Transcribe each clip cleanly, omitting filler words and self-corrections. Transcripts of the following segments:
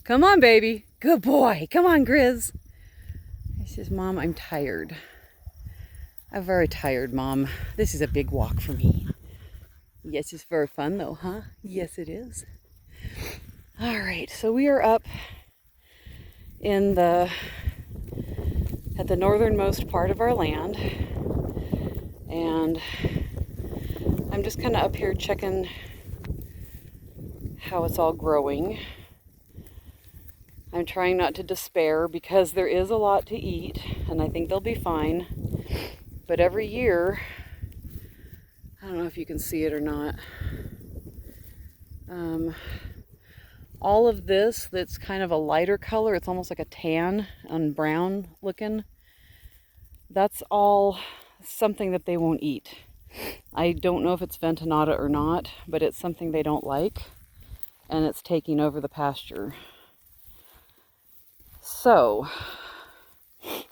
Come on, baby. Good boy. Come on, Grizz. He says, Mom, I'm tired. I'm very tired, Mom. This is a big walk for me. Yes, it's very fun though, huh? Yes, it is. All right, so we are up in at the northernmost part of our land, and I'm just kind of up here checking how it's all growing. I'm trying not to despair because there is a lot to eat, and I think they'll be fine. But every year, I don't know if you can see it or not, all of this that's kind of a lighter color, it's almost like a tan and brown looking, that's all something that they won't eat. I don't know if it's ventonata or not, but it's something they don't like, and it's taking over the pasture. So,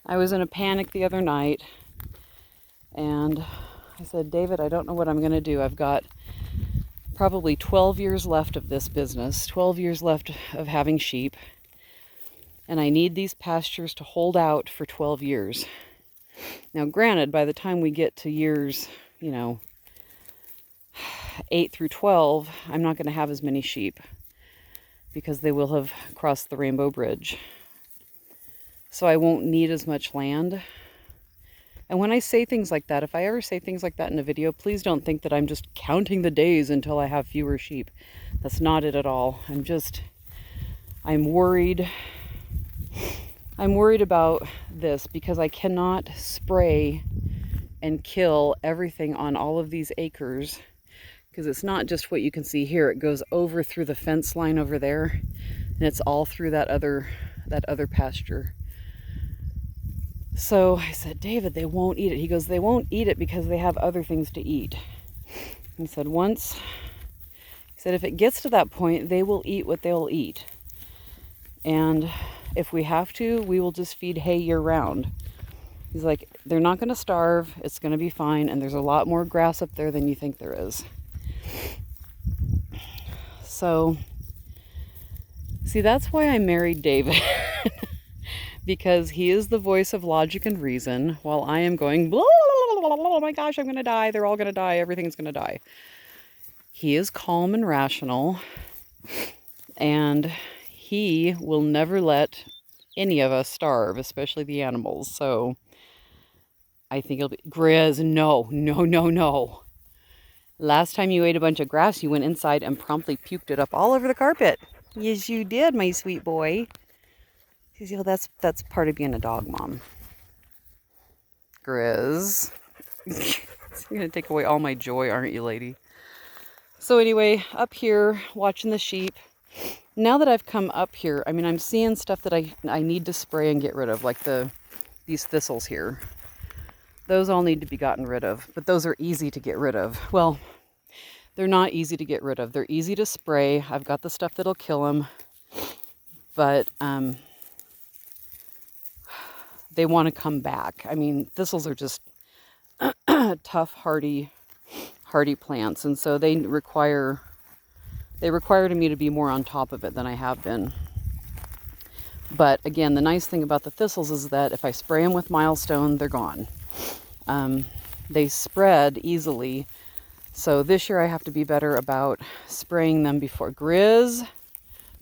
I was in a panic the other night, and I said, David, I don't know what I'm going to do. I've got probably 12 years left of this business, 12 years left of having sheep, and I need these pastures to hold out for 12 years. Now, granted, by the time we get to years, 8 through 12, I'm not going to have as many sheep because they will have crossed the Rainbow Bridge. So I won't need as much land. And when I say things like that, if I ever say things like that in a video, please don't think that I'm just counting the days until I have fewer sheep. That's not it at all. I'm worried. I'm worried about this because I cannot spray and kill everything on all of these acres, because it's not just what you can see here. It goes over through the fence line over there, and it's all through that other pasture. So I said, David, they won't eat it. He goes, they won't eat it because they have other things to eat. He said, if it gets to that point, they will eat what they'll eat. And if we have to, we will just feed hay year round. He's like, they're not going to starve. It's going to be fine. And there's a lot more grass up there than you think there is. So, see, that's why I married David. Because he is the voice of logic and reason, while I am going, blah, blah, blah, blah, blah, oh my gosh, I'm going to die. They're all going to die. Everything's going to die. He is calm and rational, and he will never let any of us starve, especially the animals. So I think it'll be, Grizz, no. Last time you ate a bunch of grass, you went inside and promptly puked it up all over the carpet. Yes, you did, my sweet boy. That's part of being a dog mom. Grizz. You're going to take away all my joy, aren't you, lady? So anyway, up here, watching the sheep. Now that I've come up here, I'm seeing stuff that I need to spray and get rid of, like these thistles here. Those all need to be gotten rid of, but those are easy to get rid of. Well, they're not easy to get rid of. They're easy to spray. I've got the stuff that'll kill them, but they want to come back. Thistles are just tough, hardy plants, and so they require me to be more on top of it than I have been. But again, the nice thing about the thistles is that if I spray them with Milestone, they're gone. They spread easily, so this year I have to be better about spraying them before. Grizz,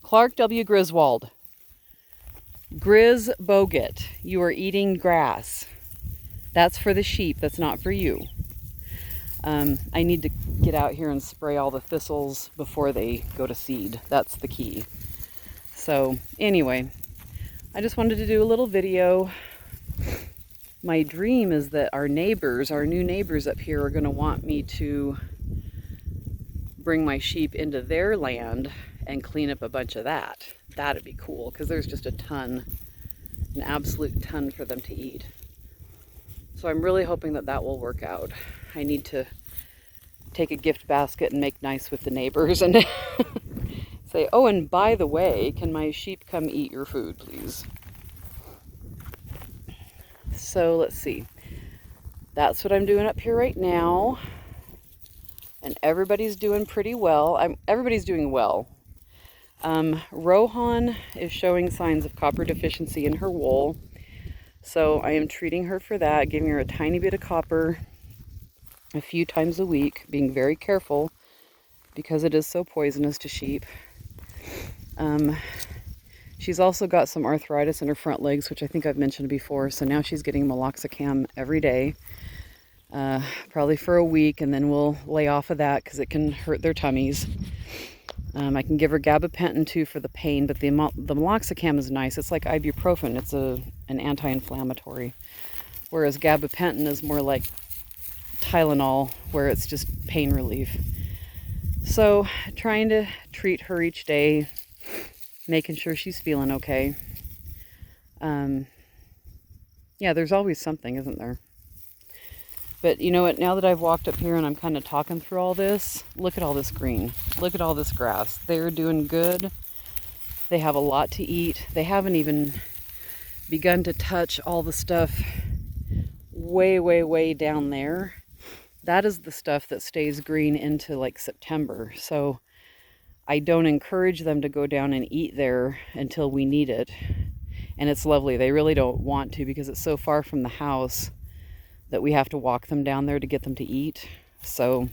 Clark W. Griswold. Grizz Bogut, you are eating grass. That's for the sheep, that's not for you. I need to get out here and spray all the thistles before they go to seed. That's the key. So anyway, I just wanted to do a little video. My dream is that our new neighbors up here are going to want me to bring my sheep into their land and clean up a bunch of that. That'd be cool, because there's just an absolute ton for them to eat. So I'm really hoping that will work out. I need to take a gift basket and make nice with the neighbors and say, oh, and by the way, can my sheep come eat your food, please? So let's see. That's what I'm doing up here right now. And everybody's doing pretty well. Everybody's doing well. Rohan is showing signs of copper deficiency in her wool. So I am treating her for that, giving her a tiny bit of copper a few times a week, being very careful because it is so poisonous to sheep. She's also got some arthritis in her front legs, which I think I've mentioned before. So now she's getting meloxicam every day, probably for a week, and then we'll lay off of that because it can hurt their tummies. I can give her gabapentin too for the pain, but the meloxicam is nice. It's like ibuprofen. It's an anti-inflammatory, whereas gabapentin is more like Tylenol, where it's just pain relief. So trying to treat her each day, making sure she's feeling okay. Yeah, there's always something, isn't there? But you know what, now that I've walked up here and I'm kind of talking through all this, look at all this green. Look at all this grass. They're doing good. They have a lot to eat. They haven't even begun to touch all the stuff way, way, way down there. That is the stuff that stays green into like September. So I don't encourage them to go down and eat there until we need it. And it's lovely. They really don't want to because it's so far from the house that we have to walk them down there to get them to eat. So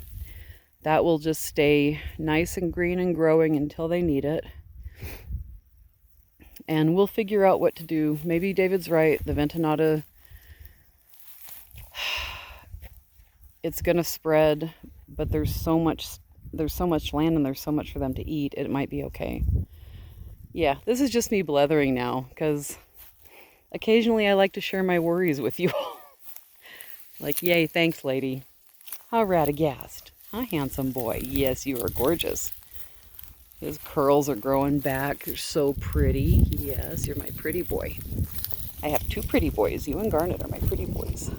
that will just stay nice and green and growing until they need it. And we'll figure out what to do. Maybe David's right. The Ventonata, it's going to spread, but there's so much land and there's so much for them to eat. It might be okay. Yeah, this is just me blethering now because occasionally I like to share my worries with you all. Like, yay, thanks, lady. How radagast. Huh, handsome boy. Yes, you are gorgeous. His curls are growing back. You're so pretty. Yes, you're my pretty boy. I have two pretty boys. You and Garnet are my pretty boys.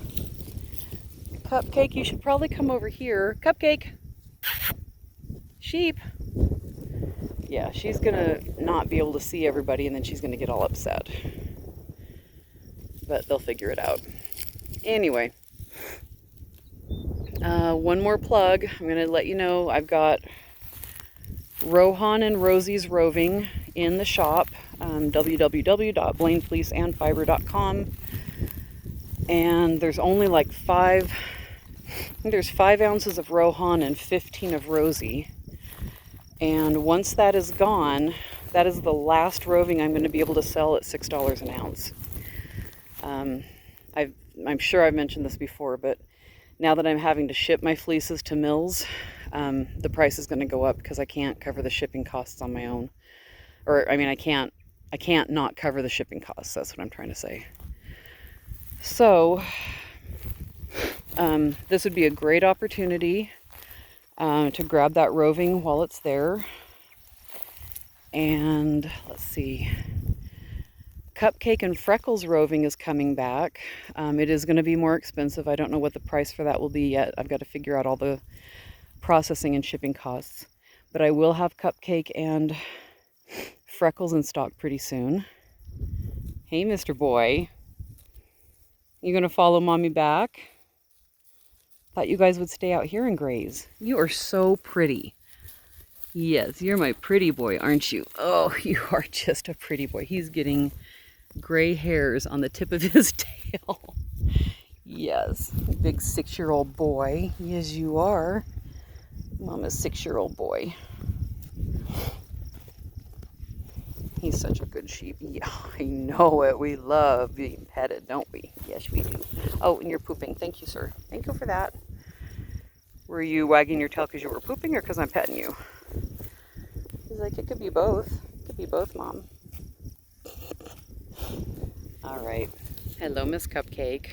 Cupcake, you should probably come over here. Cupcake. Sheep. Yeah, she's gonna not be able to see everybody and then she's gonna get all upset. But they'll figure it out. Anyway. One more plug. I'm going to let you know I've got Rohan and Rosie's Roving in the shop, www.blainefleeceandfiber.com. And there's only like I think there's 5 ounces of Rohan and 15 of Rosie. And once that is gone, that is the last roving I'm going to be able to sell at $6 an ounce. I'm sure I've mentioned this before, but now that I'm having to ship my fleeces to mills, the price is going to go up because I can't cover the shipping costs on my own. Or, I mean, I can't not cover the shipping costs. That's what I'm trying to say. So, this would be a great opportunity to grab that roving while it's there. And, let's see. Cupcake and Freckles roving is coming back. It is going to be more expensive. I don't know what the price for that will be yet. I've got to figure out all the processing and shipping costs. But I will have Cupcake and Freckles in stock pretty soon. Hey, Mr. Boy. You going to follow Mommy back? Thought you guys would stay out here and graze. You are so pretty. Yes, you're my pretty boy, aren't you? Oh, you are just a pretty boy. He's getting gray hairs on the tip of his tail. Yes, big 6-year-old boy. Yes, you are. Mama's 6-year-old boy. He's such a good sheep. Yeah, I know it. We love being petted, don't we? Yes, we do. Oh, and you're pooping. Thank you, sir. Thank you for that. Were you wagging your tail because you were pooping or because I'm petting you? He's like, it could be both. It could be both, Mom. All right. Hello, Miss Cupcake.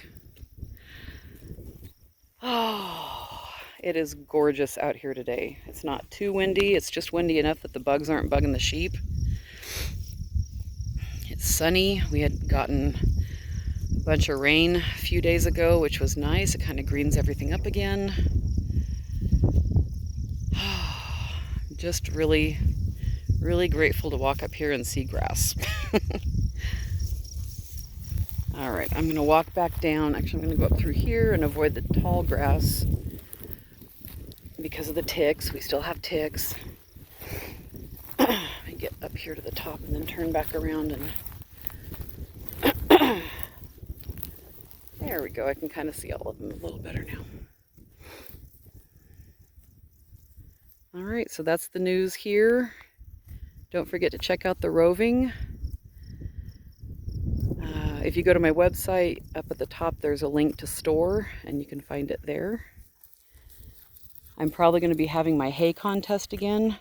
Oh, it is gorgeous out here today. It's not too windy. It's just windy enough that the bugs aren't bugging the sheep. It's sunny. We had gotten a bunch of rain a few days ago, which was nice. It kind of greens everything up again. Just really, really grateful to walk up here and see grass. All right, I'm going to walk back down. Actually, I'm going to go up through here and avoid the tall grass because of the ticks. We still have ticks. Get get up here to the top and then turn back around and there we go. I can kind of see all of them a little better now. All right, so that's the news here. Don't forget to check out the roving. If you go to my website, up at the top there's a link to store, and you can find it there. I'm probably going to be having my hay contest again.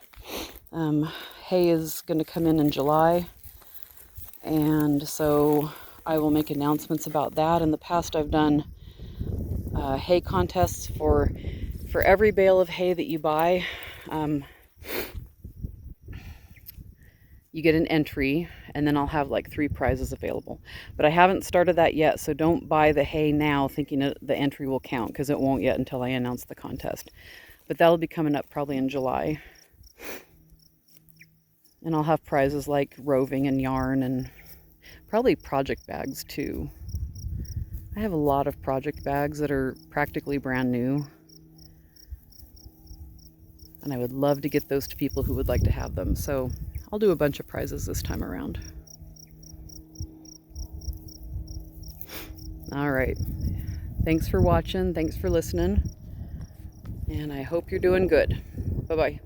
Hay is going to come in July, and so I will make announcements about that. In the past, I've done hay contests for every bale of hay that you buy. You get an entry, and then I'll have like 3 prizes available. But I haven't started that yet, so don't buy the hay now thinking the entry will count, because it won't yet until I announce the contest. But that'll be coming up probably in July. And I'll have prizes like roving and yarn and probably project bags too. I have a lot of project bags that are practically brand new. And I would love to get those to people who would like to have them. So I'll do a bunch of prizes this time around. All right. Thanks for watching. Thanks for listening. And I hope you're doing good. Bye-bye.